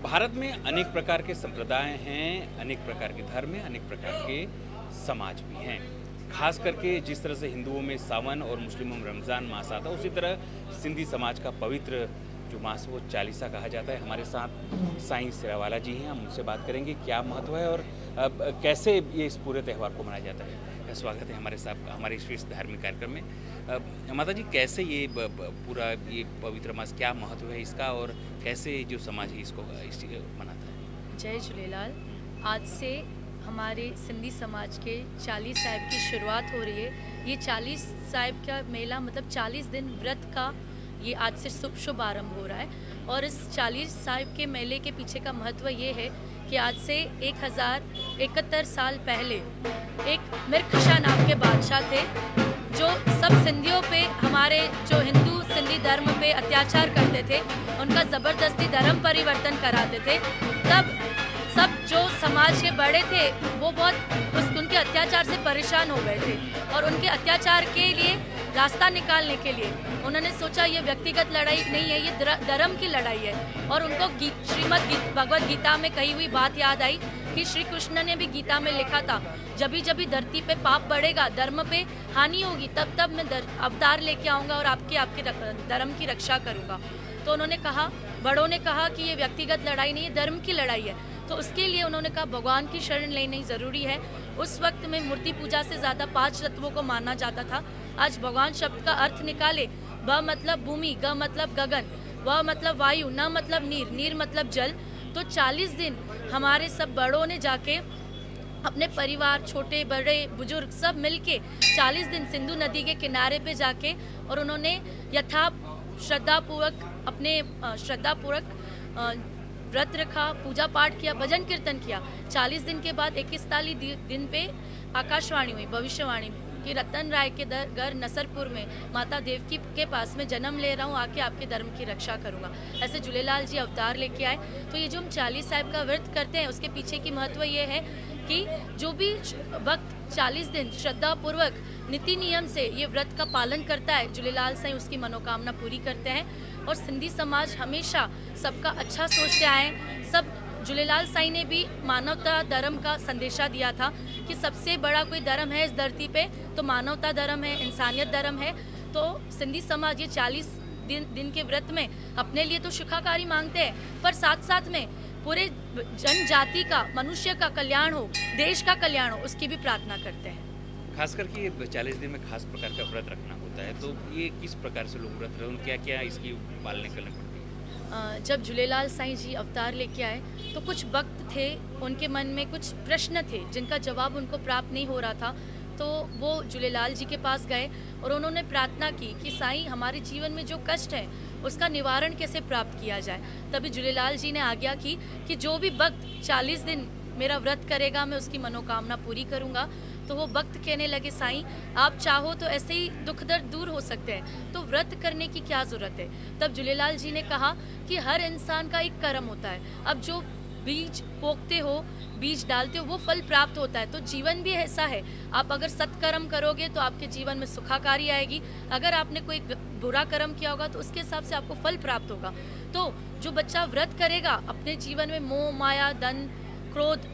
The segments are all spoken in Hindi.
भारत में अनेक प्रकार के संप्रदाय हैं, अनेक प्रकार के धर्म हैं, अनेक प्रकार के समाज भी हैं। खास करके जिस तरह से हिंदुओं में सावन और मुस्लिमों में रमज़ान मास आता है, उसी तरह सिंधी समाज का पवित्र जो मास वो चालीसा कहा जाता है। हमारे साथ साईं सिरावाला जी हैं, हम उनसे बात करेंगे क्या महत्व है और कैसे ये इस पूरे त्यौहार को मनाया जाता है। स्वागत है हमारे साथ हमारे इस धार्मिक कार्यक्रम में। माता जी, कैसे ये पूरा ये पवित्र मास, क्या महत्व है इसका और कैसे जो समाज है इसको मनाता है? जय झूलेलाल। आज से हमारे सिंधी समाज के 40 साहिब की शुरुआत हो रही है। ये 40 साहिब का मेला मतलब 40 दिन व्रत का ये आज से शुभ आरंभ हो रहा है। और इस 40 साहिब के मेले के पीछे का महत्व ये है कि आज से 1071 साल पहले एक मिर्खशा नाम के बादशाह थे जो सब सिंधियों पे, हमारे जो हिंदू सिंधी धर्म पे अत्याचार करते थे, उनका ज़बरदस्ती धर्म परिवर्तन कराते थे। तब सब जो समाज के बड़े थे वो बहुत उनके अत्याचार से परेशान हो गए थे और उनके अत्याचार के लिए रास्ता निकालने के लिए उन्होंने सोचा ये व्यक्तिगत लड़ाई नहीं है, ये धर्म की लड़ाई है। और उनको श्रीमद् भगवद गीता में कही हुई बात याद आई कि श्री कृष्ण ने भी गीता में लिखा था, जब भी धरती पे पाप बढ़ेगा, धर्म पे हानि होगी, तब तब मैं अवतार लेके आऊँगा और आपके धर्म की रक्षा करूँगा। तो उन्होंने कहा, बड़ों ने कहा कि ये व्यक्तिगत लड़ाई नहीं है, धर्म की लड़ाई है। तो उसके लिए उन्होंने कहा भगवान की शरण लेनी ज़रूरी है। उस वक्त में मूर्ति पूजा से ज़्यादा 5 तत्वों को माना जाता था। आज भगवान शब्द का अर्थ निकाले, ब मतलब भूमि, ग मतलब गगन, व मतलब वायु, न मतलब नीर, नीर मतलब जल। तो 40 दिन हमारे सब बड़ों ने जाके अपने परिवार, छोटे बड़े बुजुर्ग सब मिलके 40 दिन सिंधु नदी के किनारे पे जाके और उन्होंने यथा श्रद्धापूर्वक व्रत रखा, पूजा पाठ किया, भजन कीर्तन किया। 40 दिन के बाद 21 दिन पे आकाशवाणी हुई, भविष्यवाणी कि रतन राय के घर नसरपुर में माता देवकी के पास में जन्म ले रहा हूँ, आके आपके धर्म की रक्षा करूँगा। ऐसे झूलेलाल जी अवतार लेके आए। तो ये जो हम 40 साहिब का व्रत करते हैं उसके पीछे की महत्व ये है कि जो भी भक्त 40 दिन श्रद्धापूर्वक नीति नियम से ये व्रत का पालन करता है, झूलेलाल साईं उसकी मनोकामना पूरी करते हैं। और सिंधी समाज हमेशा सबका अच्छा सोचते आए। सब झूलेलाल साईं ने भी मानवता धर्म का संदेशा दिया था कि सबसे बड़ा कोई धर्म है इस धरती पे तो मानवता धर्म है, इंसानियत धर्म है। तो सिंधी समाज ये 40 दिन के व्रत में अपने लिए तो सुखाकारी मांगते हैं, पर साथ साथ में पूरे जनजाति का, मनुष्य का कल्याण हो, देश का कल्याण हो, उसकी भी प्रार्थना करते हैं। खास करके ये 40 दिन में खास प्रकार का व्रत रखना होता है, तो ये किस प्रकार से लोग व्रत रहे, क्या क्या इसकी पालने करनी पड़ती है? जब झूलेलाल साईं जी अवतार लेके आए तो कुछ भक्त थे, उनके मन में कुछ प्रश्न थे जिनका जवाब उनको प्राप्त नहीं हो रहा था। तो वो झूलेलाल जी के पास गए और उन्होंने प्रार्थना की कि साईं हमारे जीवन में जो कष्ट है उसका निवारण कैसे प्राप्त किया जाए। तभी झूलेलाल जी ने आज्ञा की कि जो भी भक्त 40 दिन मेरा व्रत करेगा मैं उसकी मनोकामना पूरी करूँगा। तो वो भक्त कहने लगे, साईं आप चाहो तो ऐसे ही दुख दर्द दूर हो सकते हैं, तो व्रत करने की क्या ज़रूरत है। तब झूलेलाल जी ने कहा कि हर इंसान का एक कर्म होता है, अब जो बीज पोखते हो, बीज डालते हो, वो फल प्राप्त होता है। तो जीवन भी ऐसा है, आप अगर सत्कर्म करोगे तो आपके जीवन में सुखाकारी आएगी, अगर आपने कोई बुरा कर्म किया होगा तो उसके हिसाब से आपको फल प्राप्त होगा। तो जो बच्चा व्रत करेगा, अपने जीवन में मोह माया धन क्रोध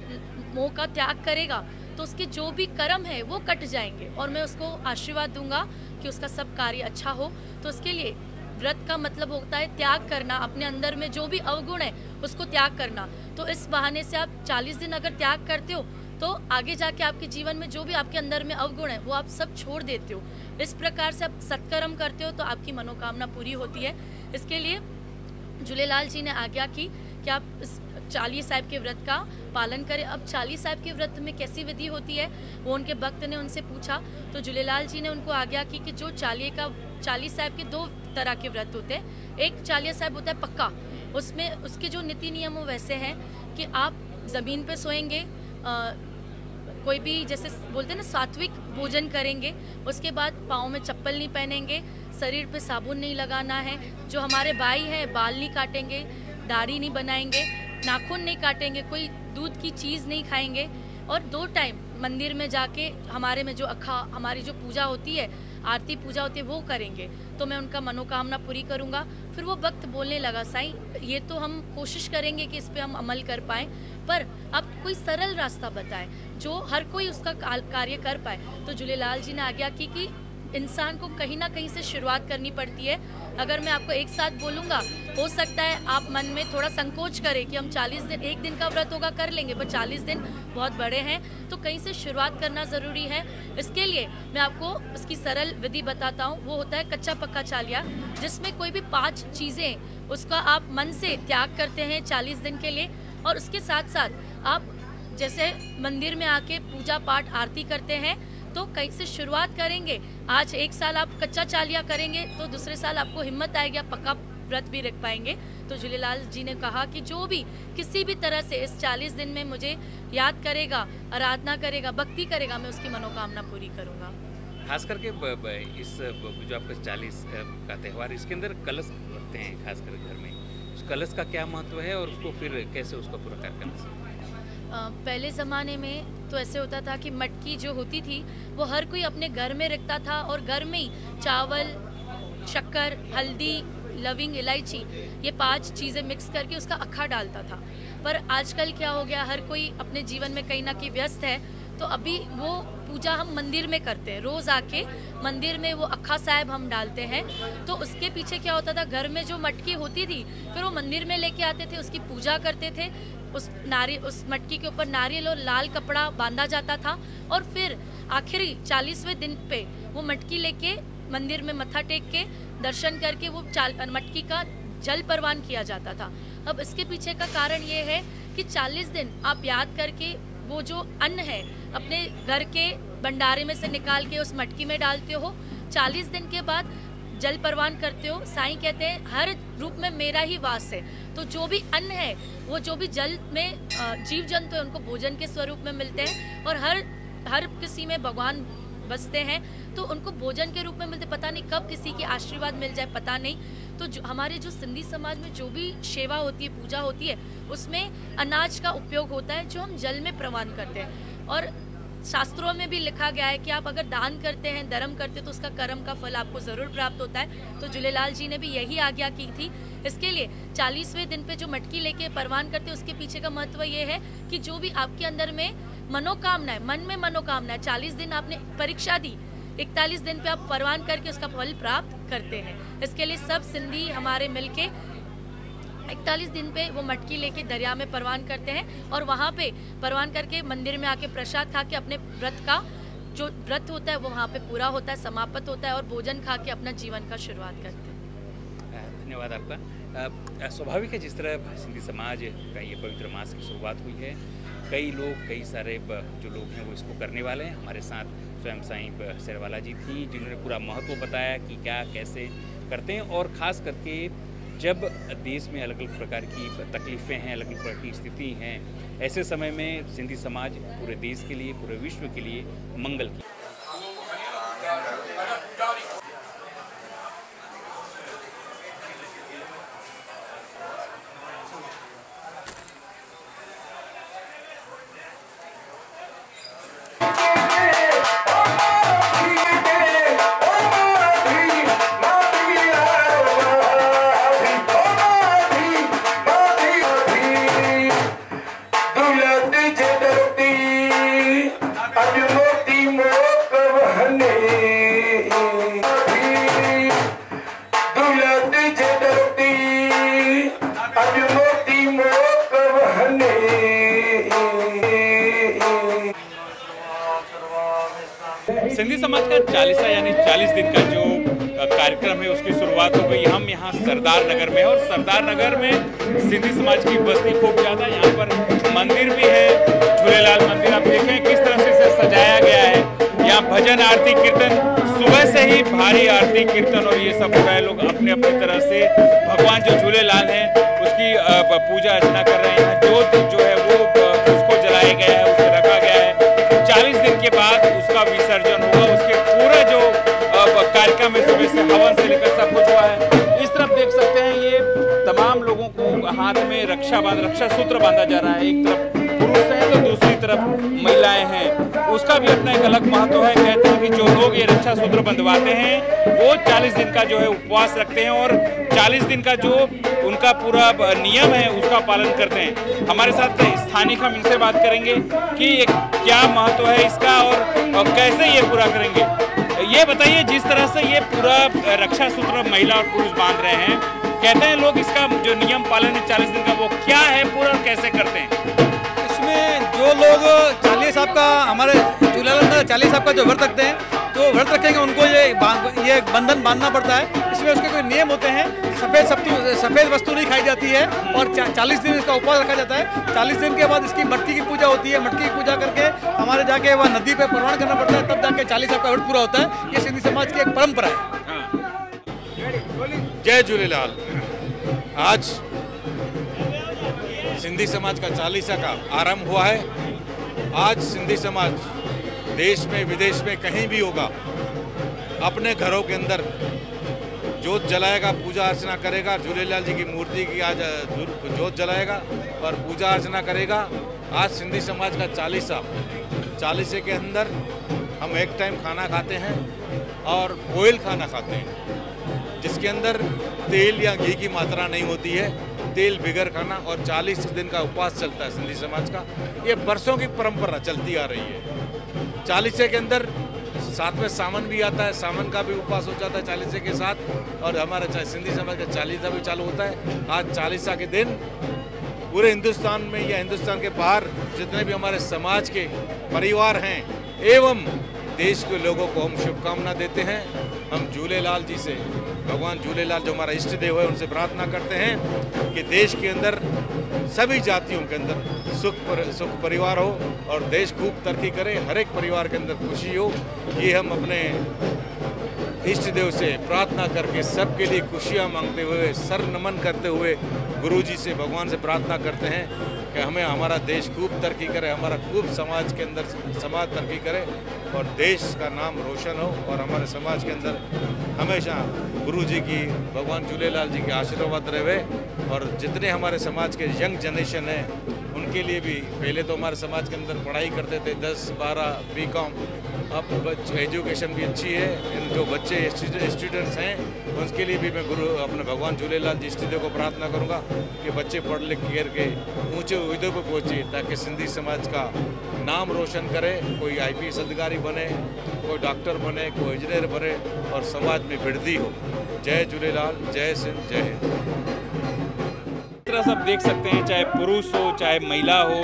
मोह का त्याग करेगा, तो उसके जो भी कर्म है वो कट जाएंगे और मैं उसको आशीर्वाद दूंगा कि उसका सब कार्य अच्छा हो। तो उसके लिए व्रत का मतलब होता है त्याग करना, अपने अंदर में जो भी अवगुण है उसको त्याग करना। तो इस बहाने से आप 40 दिन अगर त्याग करते हो तो आगे जाके आपके जीवन में जो भी आपके अंदर में अवगुण है वो आप सब छोड़ देते हो। इस प्रकार से आप सत्कर्म करते हो तो आपकी मनोकामना पूरी होती है। इसके लिए झूलेलाल जी ने आज्ञा की कि आप इस 40 साहिब के व्रत का पालन करें। अब 40 साहिब के व्रत में कैसी विधि होती है वो उनके भक्त ने उनसे पूछा, तो झूलेलाल जी ने उनको आज्ञा की कि जो 40 साहिब के 2 तरह के व्रत होते हैं। एक 40 साहिब होता है पक्का, उसमें उसके जो नीति नियम वो वैसे हैं कि आप ज़मीन पे सोएंगे, कोई भी जैसे बोलते हैं ना सात्विक भोजन करेंगे, उसके बाद पाँव में चप्पल नहीं पहनेंगे, शरीर पे साबुन नहीं लगाना है, जो हमारे भाई हैं बाल नहीं काटेंगे, दाढ़ी नहीं बनाएंगे, नाखून नहीं काटेंगे, कोई दूध की चीज़ नहीं खाएंगे, और 2 टाइम मंदिर में जाके हमारे में जो हमारी जो पूजा होती है, आरती पूजा होती है वो करेंगे, तो मैं उनका मनोकामना पूरी करूँगा। फिर वो भक्त बोलने लगा, साईं ये तो हम कोशिश करेंगे कि इस पे हम अमल कर पाएँ, पर आप कोई सरल रास्ता बताएं जो हर कोई उसका कार्य कर पाए। तो झूलेलाल जी ने आज्ञा की कि इंसान को कहीं ना कहीं से शुरुआत करनी पड़ती है। अगर मैं आपको एक साथ बोलूँगा, हो सकता है आप मन में थोड़ा संकोच करें कि हम 40 दिन, एक दिन का व्रत होगा कर लेंगे, पर 40 दिन बहुत बड़े हैं, तो कहीं से शुरुआत करना ज़रूरी है। इसके लिए मैं आपको इसकी सरल विधि बताता हूँ। वो होता है कच्चा पक्का चालिया, जिसमें कोई भी 5 चीज़ें उसका आप मन से त्याग करते हैं 40 दिन के लिए, और उसके साथ साथ आप जैसे मंदिर में आके पूजा पाठ आरती करते हैं, तो कहीं से शुरुआत करेंगे। आज 1 साल आप कच्चा चालिया करेंगे तो दूसरे साल आपको हिम्मत आएगी, आप पक्का व्रत भी रख पाएंगे। तो झूलेलाल जी ने कहा कि जो भी किसी भी तरह से इस 40 दिन में मुझे याद करेगा, आराधना करेगा, भक्ति करेगा, मैं उसकी मनोकामना पूरी करूँगा। खास करके इस जो आपका 40 का त्यौहार, इसके अंदर कलश रखते हैं खास कर घर में, उस कलश का क्या महत्व है और उसको फिर कैसे उसका पूरा कार्य करना? पहले ज़माने में तो ऐसे होता था कि मटकी जो होती थी वो हर कोई अपने घर में रखता था, और घर में ही चावल, शक्कर, हल्दी, लविंग, इलायची, ये 5 चीज़ें मिक्स करके उसका अखा डालता था। पर आजकल क्या हो गया, हर कोई अपने जीवन में कहीं ना कहीं व्यस्त है, तो अभी वो पूजा हम मंदिर में करते हैं। रोज़ आके मंदिर में वो अक्खा साहिब हम डालते हैं। तो उसके पीछे क्या होता था, घर में जो मटकी होती थी फिर वो मंदिर में लेके आते थे, उसकी पूजा करते थे, उस मटकी के ऊपर नारियल और लाल कपड़ा बांधा जाता था, और फिर आखिरी 40वें दिन पे वो मटकी लेके मंदिर में मत्था टेक के दर्शन करके वो मटकी का जल परवान किया जाता था। अब इसके पीछे का कारण ये है कि 40 दिन आप याद करके वो जो अन्न है अपने घर के भंडारे में से निकाल के उस मटकी में डालते हो, 40 दिन के बाद जल परवान करते हो। साईं कहते हैं हर रूप में मेरा ही वास है, तो जो भी अन्न है वो जो भी जल में जीव जंतु है उनको भोजन के स्वरूप में मिलते हैं, और हर किसी में भगवान बसते हैं तो उनको भोजन के रूप में मिलते। पता नहीं कब किसी की आशीर्वाद मिल जाए, पता नहीं। तो हमारे जो सिंधी समाज में जो भी सेवा होती है, पूजा होती है, उसमें अनाज का उपयोग होता है जो हम जल में प्रवान करते हैं। और शास्त्रों में भी लिखा गया है कि आप अगर दान करते हैं, धर्म करते हैं, तो उसका कर्म का फल आपको ज़रूर प्राप्त होता है। तो झूलेलाल जी ने भी यही आज्ञा की थी। इसके लिए 40वें दिन पे जो मटकी लेके परवान करते हैं, उसके पीछे का महत्व ये है कि जो भी आपके अंदर में मनोकामना है, मन में मनोकामना है, 40 दिन आपने परीक्षा दी, 41 दिन पे आप परवान करके उसका फल प्राप्त करते हैं। इसके लिए सब सिंधी हमारे मिलके 41 दिन पे वो मटकी लेके दरिया में परवान करते हैं, और वहाँ पे परवान करके मंदिर में आके प्रसाद खा के अपने व्रत का जो व्रत होता है वो वहाँ पे पूरा होता है, समाप्त होता है, और भोजन खा के अपना जीवन का शुरुआत करते हैं। धन्यवाद आपका। स्वाभाविक है, जिस तरह सिंधी समाज का ये पवित्र मास की शुरुआत हुई है, कई सारे जो लोग हैं वो इसको करने वाले हैं। हमारे साथ स्वयं साईं शेरवाला जी थी जिन्होंने पूरा महत्व बताया कि क्या कैसे करते हैं, और ख़ास करके जब देश में अलग अलग प्रकार की तकलीफ़ें हैं, अलग अलग प्रकार की स्थिति हैं, ऐसे समय में सिंधी समाज पूरे देश के लिए, पूरे विश्व के लिए मंगल की Adi moti mo समाज का चालीसा यानी 40 दिन का जो कार्यक्रम है उसकी शुरुआत हो गई। हम यहाँ सरदार नगर में, और सरदार नगर में सिंधी समाज की बस्ती खूब ज़्यादा। यहाँ पर मंदिर भी है, झूलेलाल मंदिर। आप देखें किस तरह से इसे सजाया गया है। यहाँ भजन आरती कीर्तन, सुबह से ही भारी आरती कीर्तन और ये सब हो रहा है। लोग अपने अपने तरह से भगवान जो झूलेलाल हैं उसकी पूजा अर्चना कर रहे हैं। जोत जो है वो उसको जलाया गया है, उसे रखा गया है। 40 दिन के बाद उसका विसर्जन होगा। उसके पूरा जो कार्यक्रम में सुबह से हवन से लेकर सब कुछ हुआ है। इस तरफ देख सकते हैं ये तमाम लोगों को हाथ में रक्षा सूत्र बांधा जा रहा है। एक तरफ पुरुष है तो दूसरी तरफ महिलाएं हैं। उसका भी अपना एक अलग महत्व है। कहते हैं कि जो लोग ये रक्षा सूत्र बंधवाते हैं वो 40 दिन का जो है उपवास रखते हैं और 40 दिन का जो उनका पूरा नियम है उसका पालन करते हैं। हमारे साथ स्थानीय हम इनसे बात करेंगे कि क्या महत्व है इसका और कैसे ये पूरा करेंगे। ये बताइए, जिस तरह से ये पूरा रक्षा सूत्र महिला और पुरुष बांध रहे हैं, कहते हैं लोग इसका जो नियम पालन है 40 दिन का वो क्या है पूरा और कैसे करते हैं? इसमें जो लोग 40 साहब का हमारे झूलेलाल 40 साहब का जो व्रत रखते हैं, जो व्रत रखेंगे उनको ये बंधन बांधना पड़ता है। इसमें उसके कोई नियम होते हैं। सफ़ेद वस्तु नहीं खाई जाती है और 40 दिन इसका उपवास रखा जाता है। 40 दिन के बाद इसकी मटकी की पूजा होती है। मटकी की पूजा करके हमारे जाके वह नदी पे प्रवान करना पड़ता है, तब जाके 40 साहब का व्रत पूरा होता है। ये सिंधी समाज की एक परंपरा है। जय झूलेलाल। आज सिंधी समाज का चालीसा का आरंभ हुआ है। आज सिंधी समाज देश में विदेश में कहीं भी होगा, अपने घरों के अंदर जोत जलाएगा, पूजा अर्चना करेगा। झूलेलाल जी की मूर्ति की आज जोत जलाएगा और पूजा अर्चना करेगा। आज सिंधी समाज का चालीसे के अंदर हम एक टाइम खाना खाते हैं और बॉयल खाना खाते हैं, जिसके अंदर तेल या घी की मात्रा नहीं होती है। तेल बिगर खाना और 40 दिन का उपवास चलता है सिंधी समाज का। ये बरसों की परंपरा चलती आ रही है। 40 के अंदर साथ में सावन भी आता है, सावन का भी उपवास हो जाता है 40 के साथ। और हमारा सिंधी समाज का चालीसा भी चालू होता है। आज चालीसा के दिन पूरे हिंदुस्तान में या हिंदुस्तान के बाहर जितने भी हमारे समाज के परिवार हैं एवं देश के लोगों को हम शुभकामना देते हैं। हम झूलेलाल जी से, भगवान झूलेलाल जो हमारा इष्ट देव है, उनसे प्रार्थना करते हैं कि देश के अंदर सभी जातियों के अंदर सुख परिवार हो और देश खूब तरक्की करे, हर एक परिवार के अंदर खुशी हो। ये हम अपने इष्ट देव से प्रार्थना करके सबके लिए खुशियाँ मांगते हुए, सर नमन करते हुए गुरुजी से, भगवान से प्रार्थना करते हैं कि हमें हमारा देश खूब तरक्की करे, हमारा खूब समाज के अंदर समाज तरक्की करे और देश का नाम रोशन हो और हमारे समाज के अंदर हमेशा गुरुजी की, भगवान झूलेलाल जी के आशीर्वाद रहे। और जितने हमारे समाज के यंग जनरेशन है उनके लिए भी, पहले तो हमारे समाज के अंदर पढ़ाई करते थे 10-12 BCom, अब एजुकेशन भी अच्छी है। इन जो बच्चे स्टूडेंट्स हैं उनके लिए भी मैं अपने भगवान झूलेलाल जी इष्टदेव को प्रार्थना करूंगा कि बच्चे पढ़ लिख करके ऊंचे उहदे पर पहुंचे ताकि सिंधी समाज का नाम रोशन करे। कोई IPS अधिकारी बने, कोई डॉक्टर बने, कोई इंजीनियर बने और समाज में वृद्धि हो। जय झूलेलाल, जय सिंध, जय हिंद। सब देख सकते हैं, चाहे पुरुष हो चाहे महिला हो,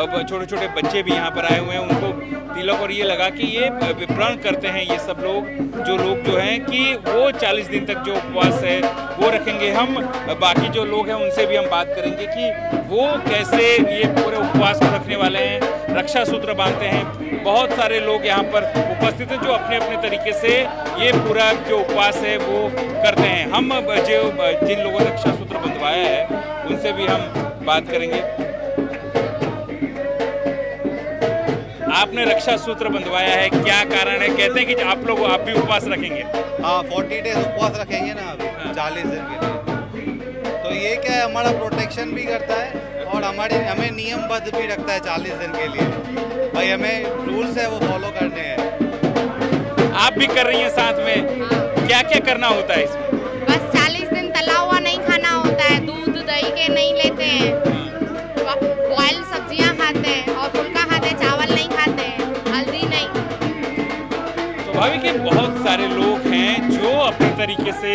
अब छोटे छोटे बच्चे भी यहाँ पर आए हुए हैं। उनको तिलक और ये लगा कि ये प्रण करते हैं ये सब लोग जो हैं कि वो 40 दिन तक जो उपवास है वो रखेंगे। हम बाकी जो लोग हैं उनसे भी हम बात करेंगे कि वो कैसे ये पूरे उपवास को रखने वाले हैं, रक्षा सूत्र बांधते हैं। बहुत सारे लोग यहाँ पर उपस्थित हैं जो अपने अपने तरीके से ये पूरा जो उपवास है वो करते हैं। हम जिन लोगों ने रक्षा सूत्र बंधवाया है उनसे भी हम बात करेंगे। आपने रक्षा सूत्र बंधवाया है, क्या कारण है? कहते हैं कि आप भी उपवास रखेंगे। हाँ, 40 डेज उपवास रखेंगे ना अभी 40 दिन के लिए। तो ये क्या है, हमारा प्रोटेक्शन भी करता है और हमें नियमबद्ध भी रखता है 40 दिन के लिए। भाई हमें रूल्स है वो फॉलो करने हैं। आप भी कर रही हैं साथ में? क्या क्या करना होता है इसमें? बस 40 दिन तला हुआ नहीं खाना होता है, दूध दही के नहीं लेते हैं, बॉइल्ड सब्जियां खाते हैं और फुल्का खाते हैं, चावल नहीं खाते हैं, हल्दी नहीं। स्वाभाविक है, बहुत सारे लोग हैं जो अपने तरीके से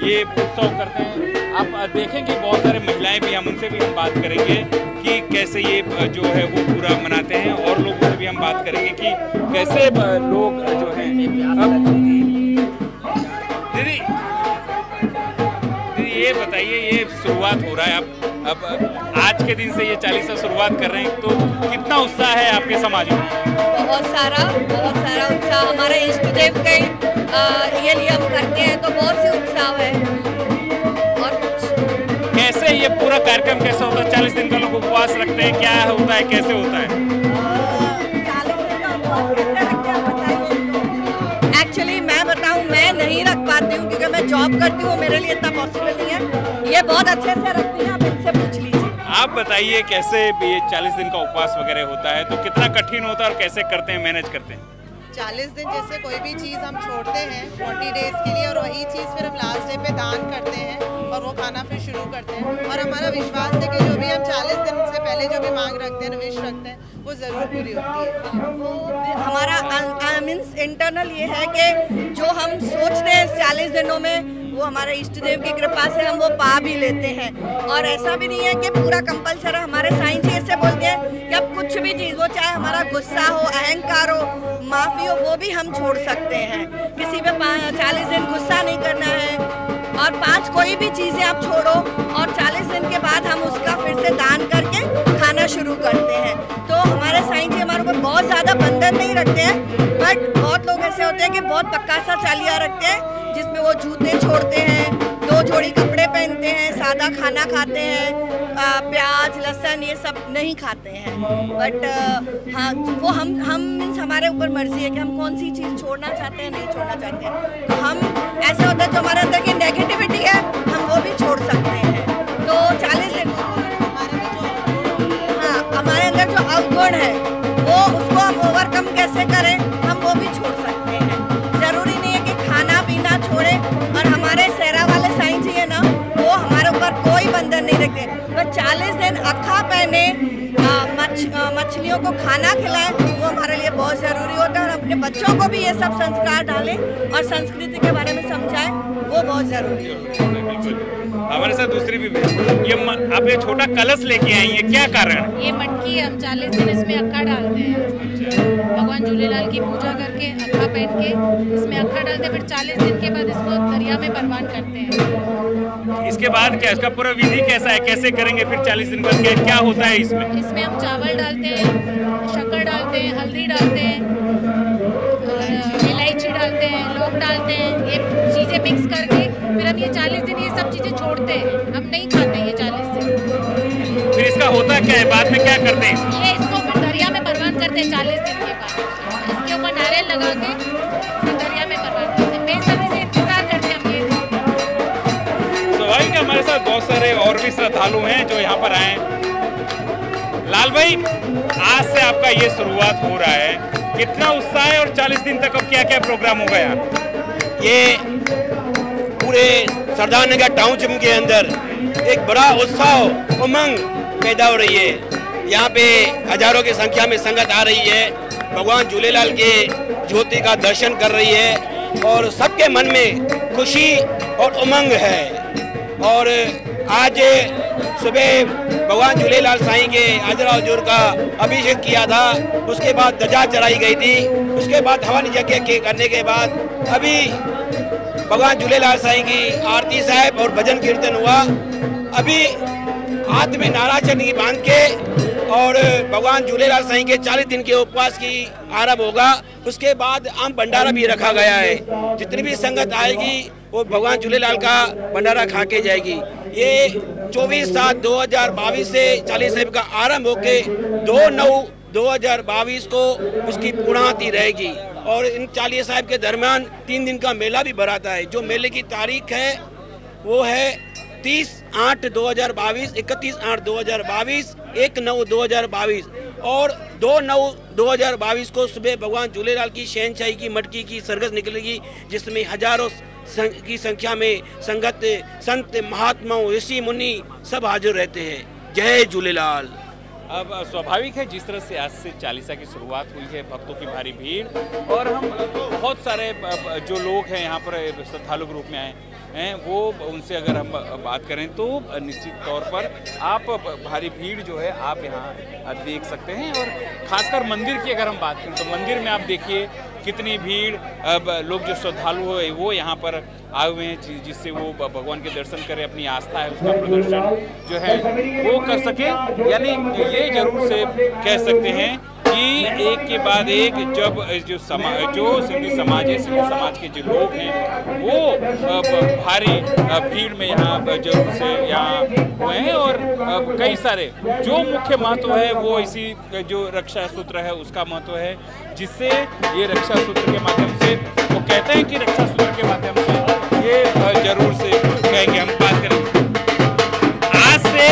ये उत्सव करते हैं। आप देखेंगे बहुत सारे महिलाएं भी, हम उनसे भी हम बात करेंगे कि कैसे ये जो है वो पूरा मनाते हैं, और लोगों से भी हम बात करेंगे कि कैसे लोग जो हैं। अब दीदी ये बताइए, ये शुरुआत हो रहा है अब आज के दिन से ये 40 से शुरुआत कर रहे हैं, तो कितना उत्साह है आपके समाज में? बहुत सारा उत्साह। हमारे इष्ट देव के ये लिए हम करते हैं तो बहुत से उत्साह है। और कुछ कैसे ये पूरा कार्यक्रम कैसे होता है? 40 दिन का लोग उपवास रखते हैं, क्या होता है, कैसे होता है? 40 दिन का उपवास कैसे रखते हैं बताइए। एक्चुअली मैं बताऊं, मैं नहीं रख पाती हूँ क्योंकि मैं जॉब करती हूँ, मेरे लिए इतना पॉसिबल नहीं है। ये बहुत अच्छे से रखती हैं, आप इनसे पूछ लीजिए। आप बताइए कैसे ये 40 दिन का उपवास वगैरह होता है, तो कितना कठिन होता है और कैसे करते हैं, मैनेज करते हैं? 40 दिन जैसे कोई भी चीज़ हम छोड़ते हैं 40 डेज़ के लिए, और वही चीज़ फिर हम लास्ट डे पे दान करते हैं और वो खाना फिर शुरू करते हैं। और हमारा विश्वास है कि जो भी हम 40 दिन से पहले जो भी मांग रखते हैं, विश रखते हैं, वो ज़रूर पूरी होती है। वो हमारा मीन्स इंटरनल ये है कि जो हम सोचते हैं 40 दिनों में, वो हमारे इष्ट देव की कृपा से हम वो पा भी लेते हैं। और ऐसा भी नहीं है कि पूरा कंपलसरी। हमारे साईं जी ऐसे बोलते हैं कि अब कुछ भी चीज़ हो, चाहे हमारा गुस्सा हो, अहंकार हो, माफ़ी हो, वो भी हम छोड़ सकते हैं। किसी पे 40 दिन गुस्सा नहीं करना है, और 5 कोई भी चीज़ें आप छोड़ो, और 40 दिन के बाद हम उसका फिर से दान करके खाना शुरू करते हैं। तो हमारे साईं जी हमारे ऊपर बहुत ज़्यादा बंधन नहीं रखते हैं, बट बहुत लोग ऐसे होते हैं कि बहुत पक्का सा चालिया रखते हैं, जिसमें वो जूते छोड़ते हैं, 2 जोड़ी कपड़े पहनते हैं, सादा खाना खाते हैं, प्याज लहसुन ये सब नहीं खाते हैं। बट हाँ, वो हम मीन्स हमारे ऊपर मर्जी है कि हम कौन सी चीज़ छोड़ना चाहते हैं, नहीं छोड़ना चाहते हैं। तो हम ऐसे होता है जो हमारे अंदर की नेगेटिविटी है, हम वो भी छोड़ सकते हैं। तो 40 दिन हाँ, हमारे अंदर जो अवगुण है वो उसको हम ओवरकम कैसे करें, हम वो भी छोड़ सकते हैं। ज़रूरी नहीं है कि खाना पीना छोड़े। और हमारे सेरा वाले साईं जी है ना, वो हमारे ऊपर कोई बंधन नहीं रखते। बस 40 दिन अखा पहने, मछलियों को खाना खिलाएं, वो हमारे लिए बहुत ज़रूरी होता है। और अपने बच्चों को भी ये सब संस्कार डालें और संस्कृति के बारे में समझाएं, वो बहुत ज़रूरी है। हमारे साथ दूसरी भी ये आप ये छोटा कलश लेके आई है, क्या कारण? ये मटकी हम 40 दिन इसमें अक्खा डालते हैं। भगवान झूलेलाल की पूजा करके अक्खा पहन के इसमें अक्खा डालते हैं, फिर 40 दिन के बाद इसको दरिया में परवान करते हैं। इसके बाद क्या, इसका पूरा विधि कैसा है, कैसे करेंगे फिर 40 दिन बाद, क्या होता है इसमें? इसमें हम चावल डालते हैं, शक्कर डालते हैं, हल्दी डालते हैं, इलायची डालते हैं, लौंग डालते हैं, ये चीज़ें मिक्स करके फिर हम ये 40 दिन ये सब चीज़ें छोड़ते हैं। हम नहीं खाते ये 40 दिन। फिर इसका होता क्या है, बाद में क्या करते हैं? ये इसको फिर दरिया में परवान करते हैं 40 दिन के बाद। इसके ऊपर नारियल लगा के फिर दरिया में परवान करते हैं। बेसब्री से इंतजार करते हैं हम ये दिन। स्वाभाविक है, हमारे साथ बहुत सारे और भी श्रद्धालु हैं जो यहाँ पर आए। लाल भाई, आज से आपका ये शुरुआत हो रहा है, कितना उत्साह है, और 40 दिन तक अब क्या क्या प्रोग्राम होगा यहाँ? ये पूरे सरदार नगर टाउनशिप के अंदर एक बड़ा उत्साह उमंग पैदा हो रही है। यहाँ पे हजारों की संख्या में संगत आ रही है, भगवान झूलेलाल के ज्योति का दर्शन कर रही है, और सबके मन में खुशी और उमंग है। और आज सुबह भगवान झूलेलाल साईं के हाजरा हुजूर का अभिषेक किया था, उसके बाद ध्वजा चढ़ाई गई थी, उसके बाद हवन यज्ञ के करने के बाद अभी भगवान झूलेलाल साईं की आरती साहब और भजन कीर्तन हुआ। अभी हाथ में नारा चन्नी बांध के और भगवान झूलेलाल साईं के 40 दिन के उपवास की आरंभ होगा। उसके बाद आम भंडारा भी रखा गया है, जितनी भी संगत आएगी वो भगवान झूलेलाल का भंडारा खा के जाएगी। ये 24/7/2022 से 40 साहिब का आरंभ होके 2/9/2022 को उसकी पूर्णाहुति रहेगी। और इन 40 साहिब के दरमियान 3 दिन का मेला भी भराता है। जो मेले की तारीख है वो है 30/8/2022, 31/8/2022, 1/9/2022 और 2/9/2022 को सुबह भगवान झूलेलाल की शहनशाही की मटकी की सरगस निकलेगी, जिसमें हजारों की संख्या में संगत, संत, महात्माओं, ऋषि मुनि सब हाजिर रहते हैं। जय झूलेलाल। अब स्वाभाविक है जिस तरह से आज से चालीसा की शुरुआत हुई है, भक्तों की भारी भीड़, और हम बहुत सारे जो लोग हैं यहाँ पर श्रद्धालु के रूप में आए हैं, वो उनसे अगर हम बात करें तो निश्चित तौर पर आप भारी भीड़ जो है आप यहाँ देख सकते हैं। और खासकर मंदिर की अगर हम बात करें तो मंदिर में आप देखिए कितनी भीड़, अब लोग जो श्रद्धालु है वो यहाँ पर आए हुए हैं जिससे वो भगवान के दर्शन करें, अपनी आस्था है उसका प्रदर्शन जो है वो कर सके। यानी ये जरूर से कह सकते हैं कि एक के बाद एक जब जो सिंधी समाज है, सिंधी समाज के जो लोग हैं वो भारी भीड़ में यहाँ जरूर से यहाँ हुए हैं। और कई सारे जो मुख्य महत्व है वो इसी जो रक्षा सूत्र है उसका महत्व है, जिससे ये रक्षा सूत्र के माध्यम से वो कहते हैं कि रक्षा सूत्र के माध्यम से ये जरूर से कहेंगे। हम बात करें आज से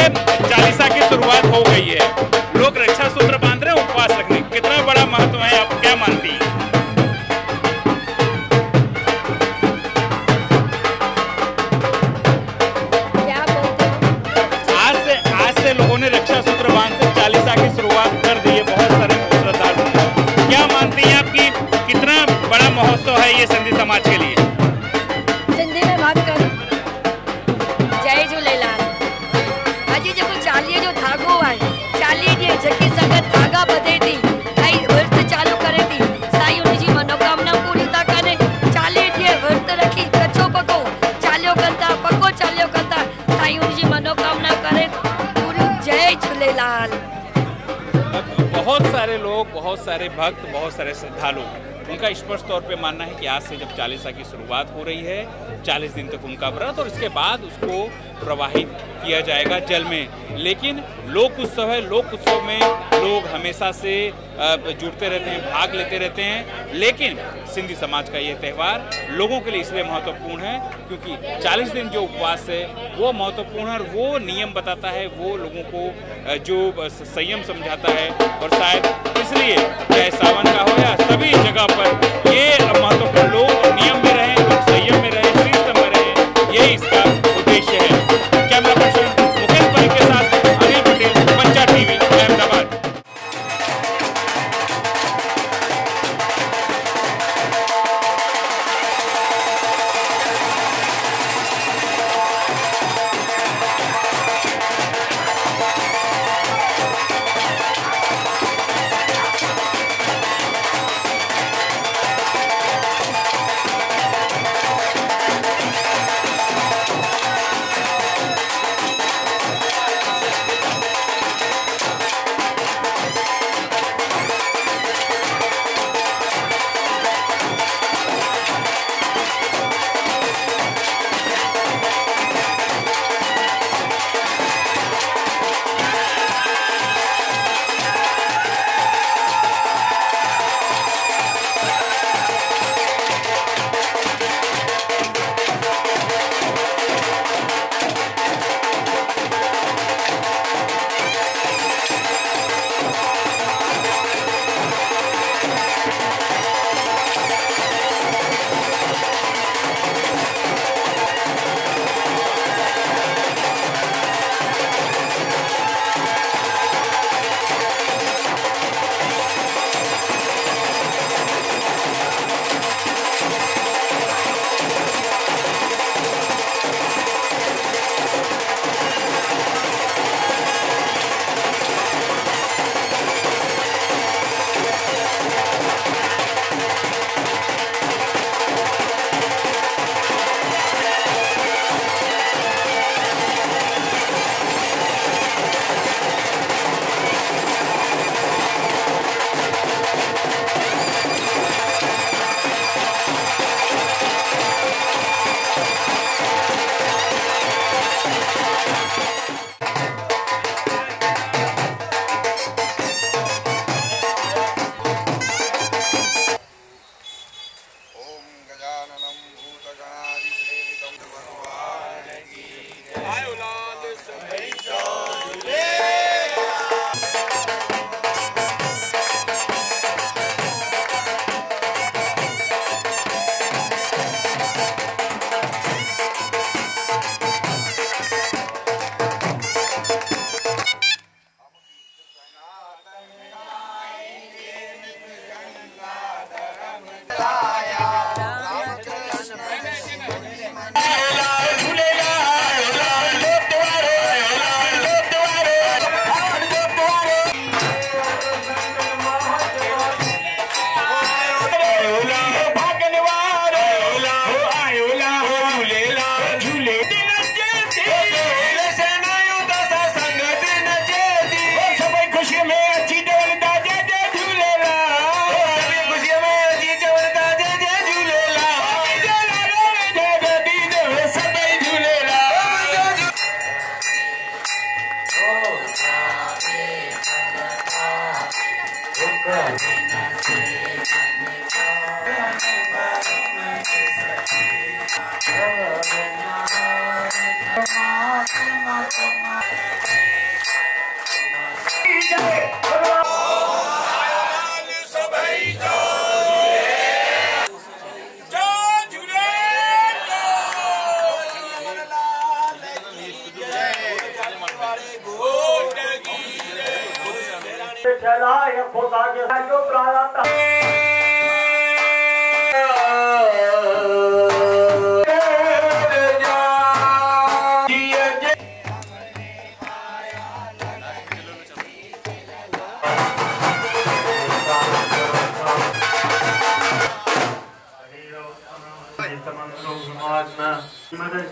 चालीसा की शुरुआत हो गई है, लोग रक्षा सूत्र बांध रहे हैं उपवास रखने, कितना बड़ा महत्व है, आप क्या मानती हैं? आज से लोगों ने रक्षा सूत्र बांध से चालीसा की शुरुआत कर दी है, बहुत सारे श्रद्धालु हैं। क्या मानती हैं आप कि कितना बड़ा महोत्सव है ये सिंधी समाज के लिए? सिंधी में बात कर जय झूलेलाल। अॼु जेको चालीहे जो धाॻो आहे, 40 ॾींहं जेकी संगत धाॻा ॿधे थी ऐं विर्त चालू करे थी, साईं उनजी मनोकामना पूरी था कनि। 40 ॾींहं विर्त रखी कचो पको चालियो कनि था, पको चालियो कनि था, साईं उनजी मनोकामना करे पूरी। जय झूलेलाल। बहुत सारे लोग, बहुत सारे भक्त, बहुत सारे श्रद्धालु, उनका स्पष्ट तौर पे मानना है कि आज से जब चालीसा की शुरुआत हो रही है, 40 दिन तक उनका व्रत और इसके बाद उसको प्रवाहित किया जाएगा जल में। लेकिन लोक उत्सव है, लोक उत्सव में लोग हमेशा से जुड़ते रहते हैं, भाग लेते रहते हैं। लेकिन सिंधी समाज का ये त्यौहार लोगों के लिए इसलिए महत्वपूर्ण है क्योंकि 40 दिन जो उपवास है वो महत्वपूर्ण है और वो नियम बताता है, वो लोगों को जो संयम समझाता है। और शायद इसलिए चाहे सावन का हो या सभी जगह पर ये महत्वपूर्ण लोग नियम में रहें, लोग संयम में रहें, शिस्त में रहें, ये इसका उद्देश्य है। कैमरा पर्सन मुकेश परीख के साथ अनिल पटेल, पंचायत टीवी, अहमदाबाद।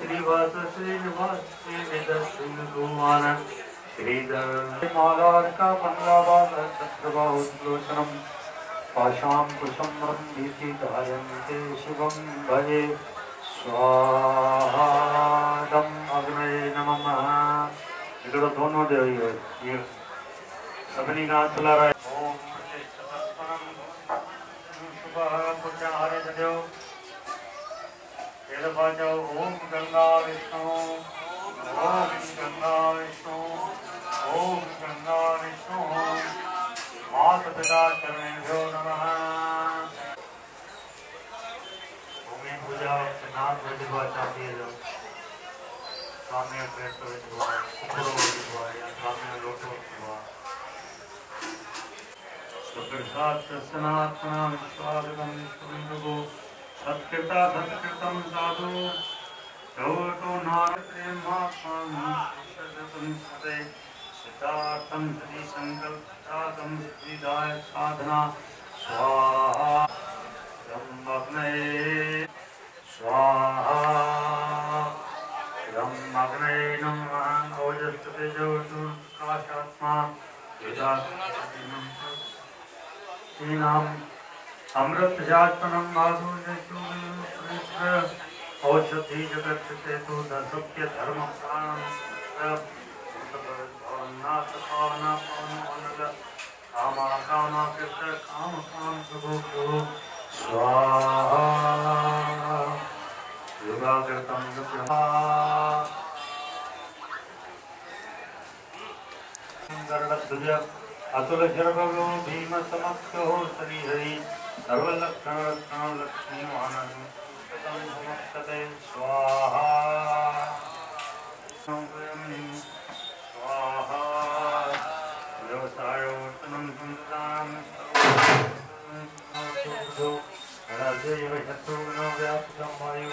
श्रीवास श्रीनिवास श्रीधर पाशां कुशं रंभीति धारयन्ते शिवं भजे स्वाहादं अग्नये नमः। इधर दोनों दे ये सबनी नाथ चला रहा है। ओम सुबह पुजारे देव वेद बाजाओ ओम गंगा विष्णु ओम गंगा विष्णु ओम गंगा विष्णु मात पिता चरणेभ्यो नमः। भूमि पूजा नाथ विधिवा चाहती है जो सामने प्रेत विधिवा उपरो विधिवा या सामने लोटो विधिवा सुप्रसाद सनातना विश्वासगम विष्णु सत्कृता सत्कृतम साधु तो नारद प्रेमात्मा सदे सिद्धार्थम श्री संकल्पम सिद्धिदाय साधना स्वाहा ब्रह्मग्नये स्वाहा ब्रह्मग्नये नमः। ओजस्ते जोषु प्रकाशात्मा श्रीनाम अमृत जातनम माधुर्य औषधि जगत सेतु सत्य धर्म प्राण नाथ पावना पावन कामा कामा कृष्ण काम काम प्रभु प्रभु स्वाहा युगाकृतम गरुड़ध्वज अतुल शर्वगो भीम समक्षो श्रीहरि सर्वलक्षण रक्षण लक्ष्मी आनंद समस्तते स्वाहा स्वाहा व्यवसायोत्तमं संतान राजेव शत्रुघ्नो व्याप्तं वायु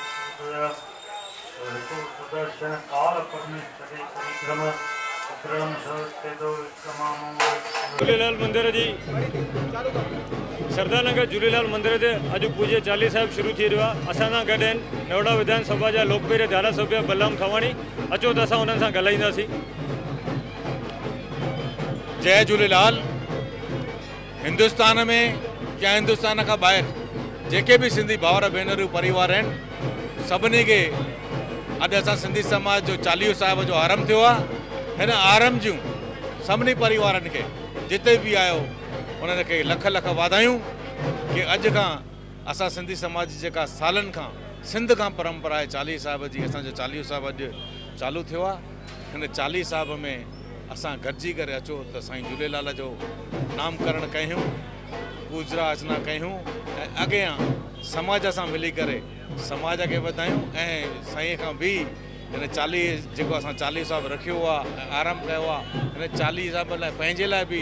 सुदर्शन काल परमेश्वरे परिक्रम उत्रम सर्वस्तेतो विक्रमामो। झूलेलाल मंदिर जी सरदारनगर झूलेलाल मंदिर ते अॼु पूज्य चाली साहिब शुरू थी रहियो आहे। असां सां गॾु आहिनि नोएडा विधानसभा जा लोकप्रिय धारासभ्य बलराम खवाणी। अचो त असां उन्हनि सां ॻाल्हाईंदासीं। जय झूलेलाल। हिंदुस्तान में या हिंदुस्तान खां ॿाहिरि जेके बि सिंधी भाउर भेनरूं परिवार आहिनि सभिनी खे अॼु असां सिंधी समाज जो चालीहो साहिब जो आरंभ थियो आहे। हिन आरंभ जूं सभिनी परिवारनि खे जिते बि आयो उन्हनि खे लख लख वाधायूं कि अॼु खां असां सिंधी समाज जी जेका सालनि खां सिंध खां परंपरा आहे चालीह साहिब जी, असांजो चालीहो साहिब अॼु चालू थियो आहे। हिन चालीह साहिब में असां गॾिजी करे अचो त साईं झूलेलाल जो नामकरण कयूं, पूजा अर्चना कयूं ऐं अॻियां समाज सां मिली करे समाज खे वधायूं ऐं साईं खां बि हिन चालीह जेको असां चालीह साहिब रखियो आहे ऐं आरंभ कयो आहे हिन चालीह साहिब लाइ पंहिंजे लाइ बि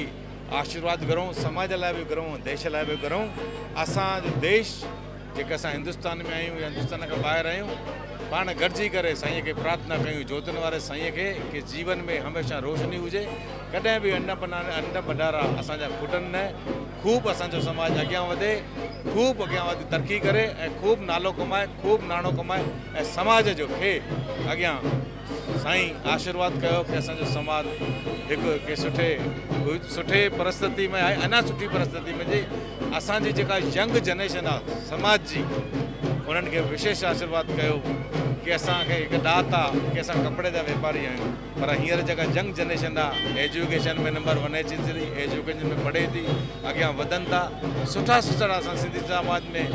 आशीर्वाद घुरूं, समाज लाइ बि घुरूं, देश लाइ बि घुरूं। असांजो देश जेके असां हिंदुस्तान में आहियूं या हिंदुस्तान खां ॿाहिरि आहियूं पाण गॾिजी करे साईं खे प्रार्थना कयूं, ज्योतियुनि वारे साईं खे कि जीवन में हमेशह रोशनी हुजे, कॾहिं बि अन्न भंडारा असांजा खुटनि न, ख़ूब असांजो समाज अॻियां वधे, ख़ूब अॻियां वधी तरक़ी करे ऐं ख़ूब नालो कमाए, ख़ूब नाणो कमाए ऐं समाज जो खे अॻियां साईं आशीर्वाद कयो कि असांजो समाज हिकु सुठे परिस्थिति में आहे, अञा सुठी परिस्थिति में जी असांजी जेका यंग जनरेशन आहे समाज जी उन्हनि खे विशेष आशीर्वाद कयो कि असांखे हिकु ॾात आहे कि असां कपिड़े जा वापारी आहियूं, पर हींअर जेका यंग जनरेशन आहे एजुकेशन में नंबर 1 अचे थी, एजुकेशन में पढ़े थी, अॻियां वधनि था, सुठा असां सिंधी समाज में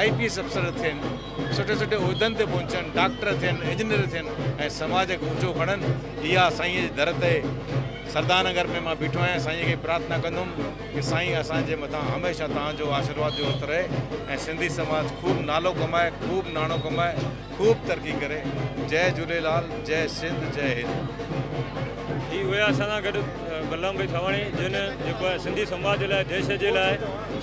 IPS अफ़सर थियनि, सुठे सुठे उहिदनि ते पहुचनि, डॉक्टर थियनि, इंजीनियर थियनि ऐं समाज खे ऊचो खणनि। इहा साईं जे दर ते सरदारनगर में मां बीठो आहियां, साईं खे प्रार्थना कंदुमि कि साईं असांजे मथां हमेशह तव्हांजो आशीर्वाद ज़रूरत रहे ऐं सिंधी समाज खूब नालो कमाए, खूब नाणो कमाए, खूब तरक़ी करे। जय झूलेलाल, जय सिंध, जय हिंद। ही हुआ असां सां गॾु बलराम भाई थावाणी, जिन जेको आहे सिंधी समाज जे लाइ, देश जे लाइ,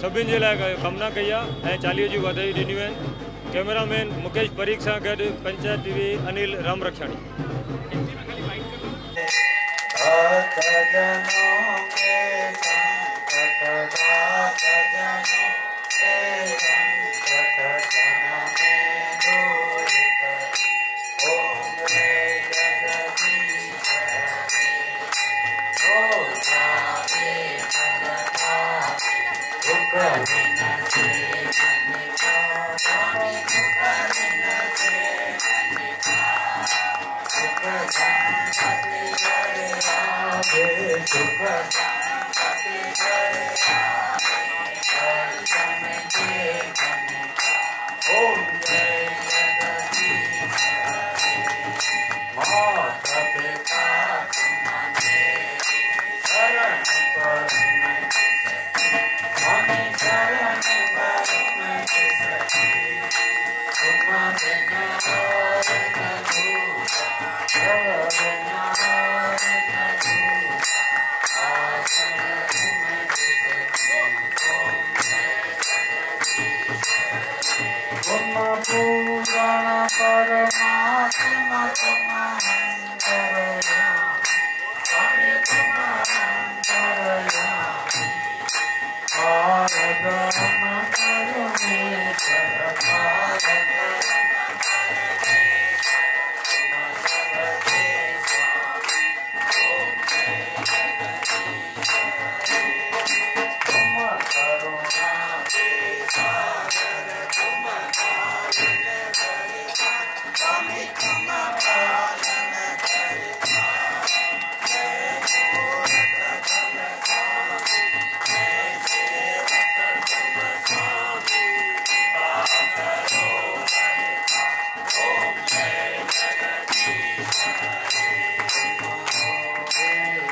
सभिनि जे लाइ कामना कई आहे ऐं 40 जी वाधायूं ॾिनियूं आहिनि। कैमरामैन मुकेश परीख सां गॾु Panchayat TV Anil Ramrakshani.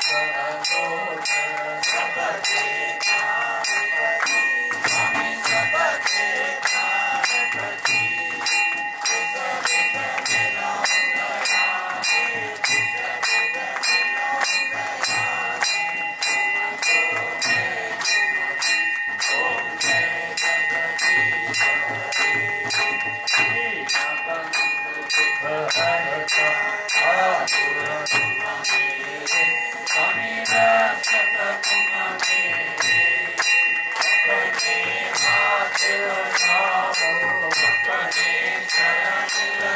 Shut up.